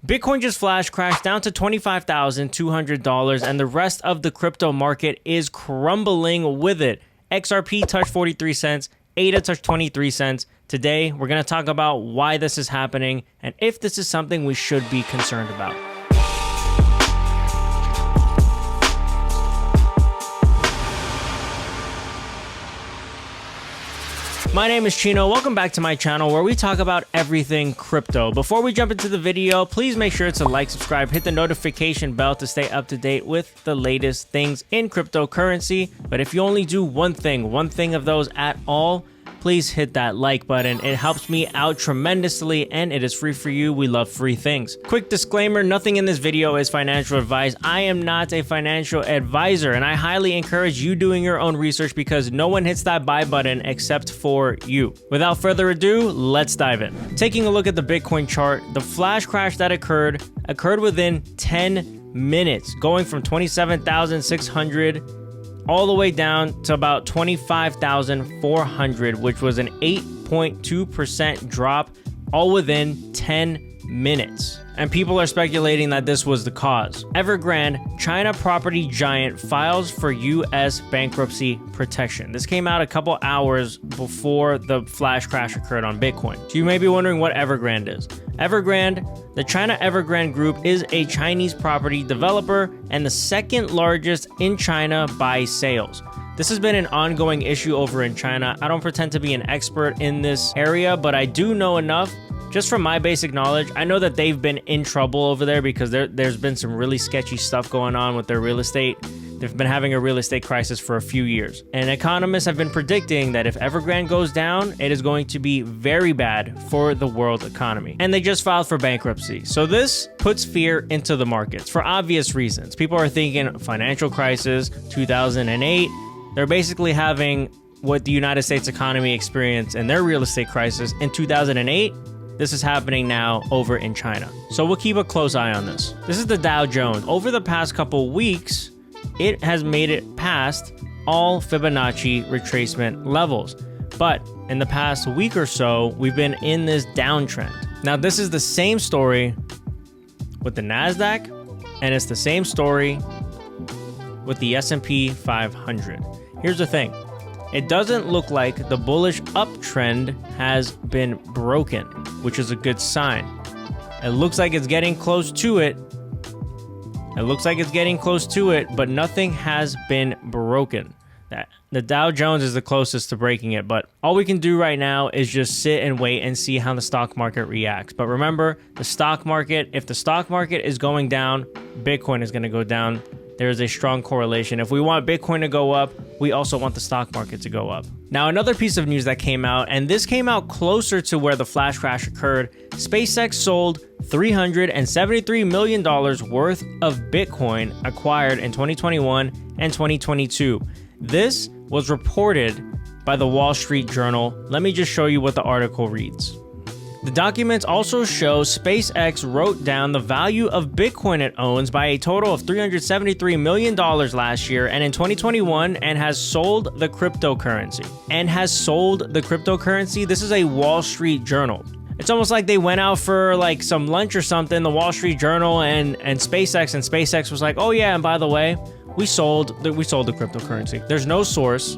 Bitcoin just flash crashed down to $25,200 and the rest of the crypto market is crumbling with it. XRP touched 43 cents, ADA touched 23 cents. Today, we're going to talk about why this is happening and if this is something we should be concerned about. My name is Chino. Welcome back to my channel where we talk about everything crypto. Before we jump into the video, please make sure to like, subscribe, hit the notification bell to stay up to date with the latest things in cryptocurrency. But if you only do one thing of those at all, please hit that like button. It helps me out tremendously and it is free for you. We love free things. Quick disclaimer, nothing in this video is financial advice. I am not a financial advisor and I highly encourage you doing your own research because no one hits that buy button except for you. Without further ado, let's dive in. Taking a look at the Bitcoin chart, the flash crash that occurred within 10 minutes, going from 27,600 all the way down to about 25,400, which was an 8.2% drop, all within 10 minutes. And people are speculating that this was the cause. Evergrande, China property giant, files for U.S. bankruptcy protection. This came out a couple hours before the flash crash occurred on Bitcoin. So you may be wondering what Evergrande is. Evergrande, the China Evergrande Group, is a Chinese property developer and the second largest in China by sales. This has been an ongoing issue over in China. I don't pretend to be an expert in this area, but I do know enough. Just from my basic knowledge, I know that they've been in trouble over there because there's been some really sketchy stuff going on with their real estate. They've been having a real estate crisis for a few years. And economists have been predicting that if Evergrande goes down, it is going to be very bad for the world economy. And they just filed for bankruptcy. So this puts fear into the markets for obvious reasons. People are thinking financial crisis, 2008. They're basically having what the United States economy experienced in their real estate crisis in 2008. This is happening now over in China. So we'll keep a close eye on this. This is the Dow Jones. Over the past couple weeks, it has made it past all Fibonacci retracement levels. But in the past week or so, we've been in this downtrend. Now, this is the same story with the NASDAQ, and it's the same story with the S&P 500. Here's the thing. It doesn't look like the bullish uptrend has been broken, which is a good sign. It looks like it's getting close to it. But nothing has been broken. The Dow Jones is the closest to breaking it, but all we can do right now is just sit and wait and see how the stock market reacts. But remember, the stock market, if the stock market is going down, Bitcoin is going to go down. There is a strong correlation. If we want Bitcoin to go up, we also want the stock market to go up. Now, another piece of news that came out, and this came out closer to where the flash crash occurred, SpaceX sold $373 million worth of Bitcoin acquired in 2021 and 2022. This was reported by the Wall Street Journal. Let me just show you what the article reads. The documents also show SpaceX wrote down the value of Bitcoin it owns by a total of $373 million last year and in 2021 and has sold the cryptocurrency. This is a Wall Street Journal. It's almost like they went out for like some lunch or something, the Wall Street Journal and SpaceX was like, oh yeah, and by the way, we sold the cryptocurrency. There's no source,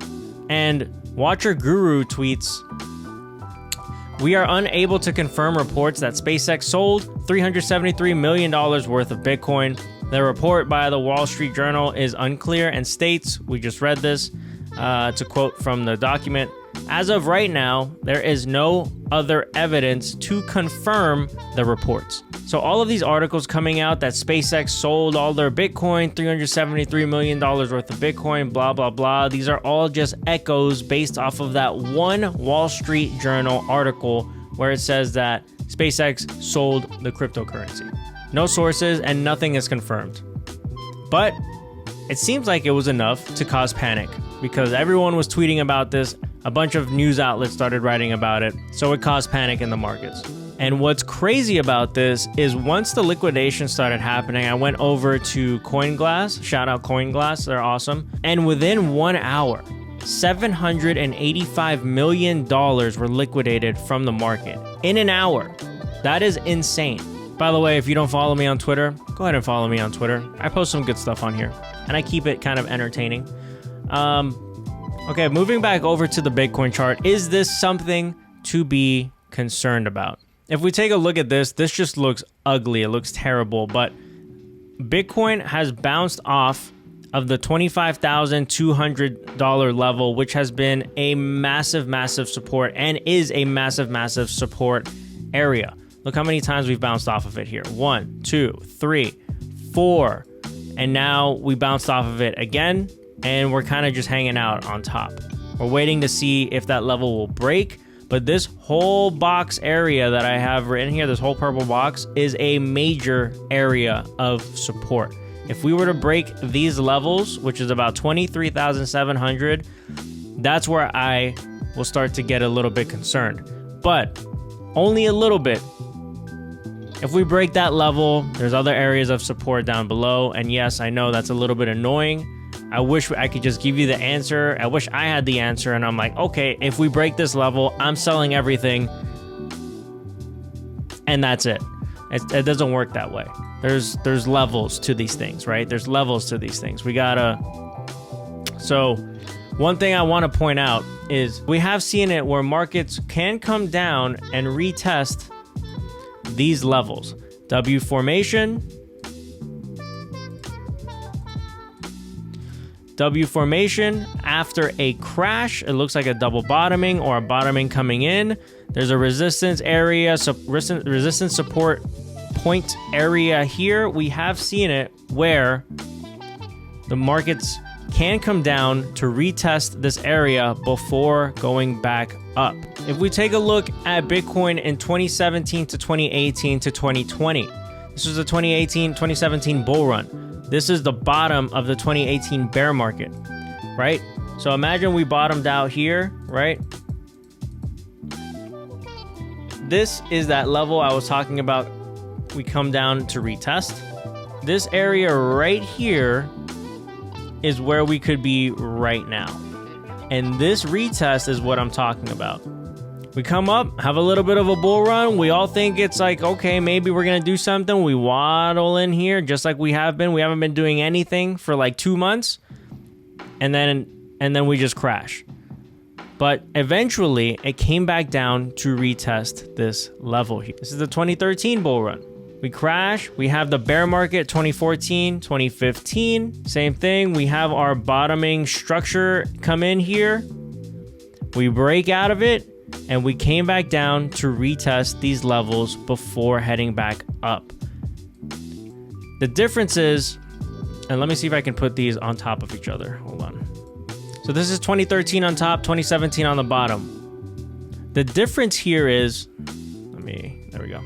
and Watcher Guru tweets, we are unable to confirm reports that SpaceX sold $373 million worth of Bitcoin. The report by the Wall Street Journal is unclear and states, we just read this, to quote from the document, as of right now, there is no other evidence to confirm the reports. So all of these articles coming out that SpaceX sold all their Bitcoin, $373 million worth of Bitcoin, blah, blah, blah. These are all just echoes based off of that one Wall Street Journal article where it says that SpaceX sold the cryptocurrency. No sources and nothing is confirmed. But it seems like it was enough to cause panic because everyone was tweeting about this. A bunch of news outlets started writing about it, so it caused panic in the markets. And what's crazy about this is once the liquidation started happening, I went over to CoinGlass. Shout out CoinGlass, they're awesome. And within 1 hour, $785 million were liquidated from the market. In an hour. That is insane. By the way, if you don't follow me on Twitter, go ahead and follow me on Twitter. I post some good stuff on here, and I keep it kind of entertaining. Okay, moving back over to the Bitcoin chart. Is this something to be concerned about? If we take a look at this, this just looks ugly. It looks terrible, but Bitcoin has bounced off of the $25,200 level, which has been a massive, massive support and is a massive, massive support area. Look how many times we've bounced off of it here. 1, 2, 3, 4. And now we bounced off of it again, and we're kind of just hanging out on top. We're waiting to see if that level will break. But this whole box area that I have written here, this whole purple box, is a major area of support. If we were to break these levels, which is about 23,700, that's where I will start to get a little bit concerned. But only a little bit. If we break that level, there's other areas of support down below. And yes, I know that's a little bit annoying. I wish I could just give you the answer. I wish I had the answer, and I'm like, okay, if we break this level, I'm selling everything, and that's it. It doesn't work that way. There's levels to these things, right? There's levels to these things. We gotta... So, one thing I want to point out is we have seen it where markets can come down and retest these levels. W formation... W formation after a crash. It looks like a double bottoming or a bottoming coming in. There's a resistance area, resistance support point area here. We have seen it where the markets can come down to retest this area before going back up. If we take a look at Bitcoin in 2017 to 2018 to 2020, this was the 2017 bull run. This is the bottom of the 2018 bear market, right? So imagine we bottomed out here, right? This is that level I was talking about. We come down to retest. This area right here is where we could be right now. And this retest is what I'm talking about. We come up, have a little bit of a bull run. We all think it's like, okay, maybe we're going to do something. We waddle in here just like we have been. We haven't been doing anything for like 2 months. And then we just crash. But eventually it came back down to retest this level here. This is the 2013 bull run. We crash. We have the bear market 2014, 2015. Same thing. We have our bottoming structure come in here. We break out of it. And we came back down to retest these levels before heading back up. The difference is, and let me see if I can put these on top of each other. Hold on. So this is 2013 on top, 2017 on the bottom. The difference here is, there we go.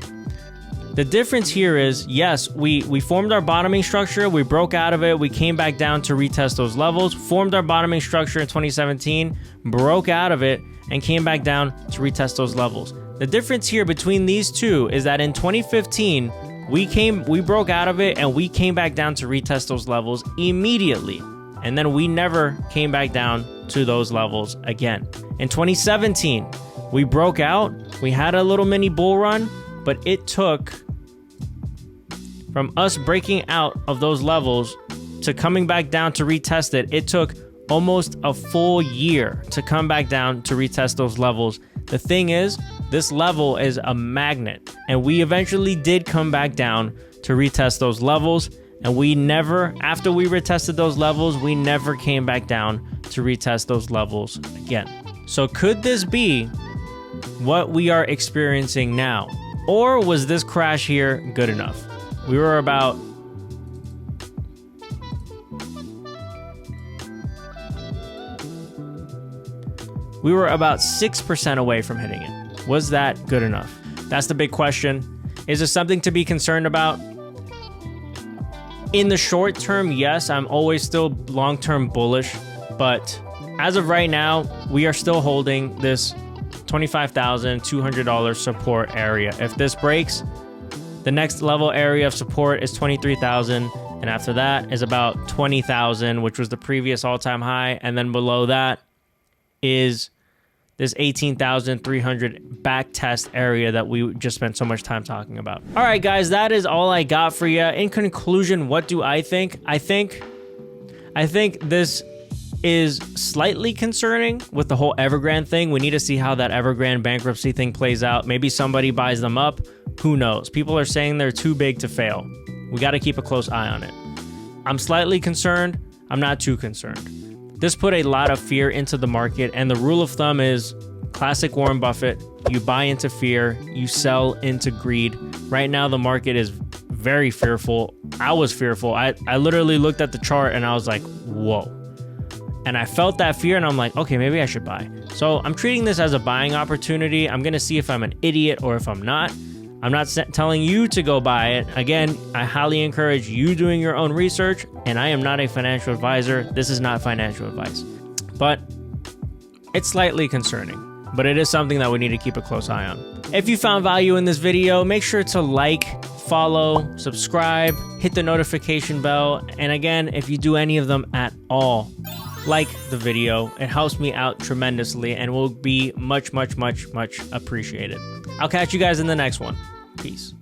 The difference here is, yes, we formed our bottoming structure, we broke out of it, we came back down to retest those levels, formed our bottoming structure in 2017, broke out of it, and came back down to retest those levels. The difference here between these two is that in 2015, we broke out of it and we came back down to retest those levels immediately. And then we never came back down to those levels again. In 2017, we broke out, we had a little mini bull run, but it took from us breaking out of those levels to coming back down to retest it, it took almost a full year to come back down to retest those levels. The thing is, this level is a magnet, and we eventually did come back down to retest those levels, and we never, after we retested those levels, we never came back down to retest those levels again. So could this be what we are experiencing now? Or was this crash here good enough? We were about We were about 6% away from hitting it. Was that good enough? That's the big question. Is this something to be concerned about? In the short term, yes, I'm always still long-term bullish, but as of right now, we are still holding this $25,200 support area. If this breaks, the next level area of support is $23,000, and after that is about $20,000, which was the previous all-time high, and then below that is this 18,300 back test area that we just spent so much time talking about. All right, guys, that is all I got for you. In conclusion, what do I think? I think this is slightly concerning with the whole Evergrande thing. We need to see how that Evergrande bankruptcy thing plays out. Maybe somebody buys them up. Who knows? People are saying they're too big to fail. We got to keep a close eye on it. I'm slightly concerned. I'm not too concerned. This put a lot of fear into the market, and the rule of thumb is classic Warren Buffett. You buy into fear, you sell into greed. Right now, the market is very fearful. I was fearful. I literally looked at the chart and I was like, whoa. And I felt that fear and I'm like, okay, maybe I should buy. So I'm treating this as a buying opportunity. I'm going to see if I'm an idiot or if I'm not. I'm not telling you to go buy it. Again, I highly encourage you doing your own research, and I am not a financial advisor. This is not financial advice. But it's slightly concerning, but it is something that we need to keep a close eye on. If you found value in this video, make sure to like, follow, subscribe, hit the notification bell. And again, if you do any of them at all, like the video. It helps me out tremendously and will be much, much, much, much appreciated. I'll catch you guys in the next one. Peace.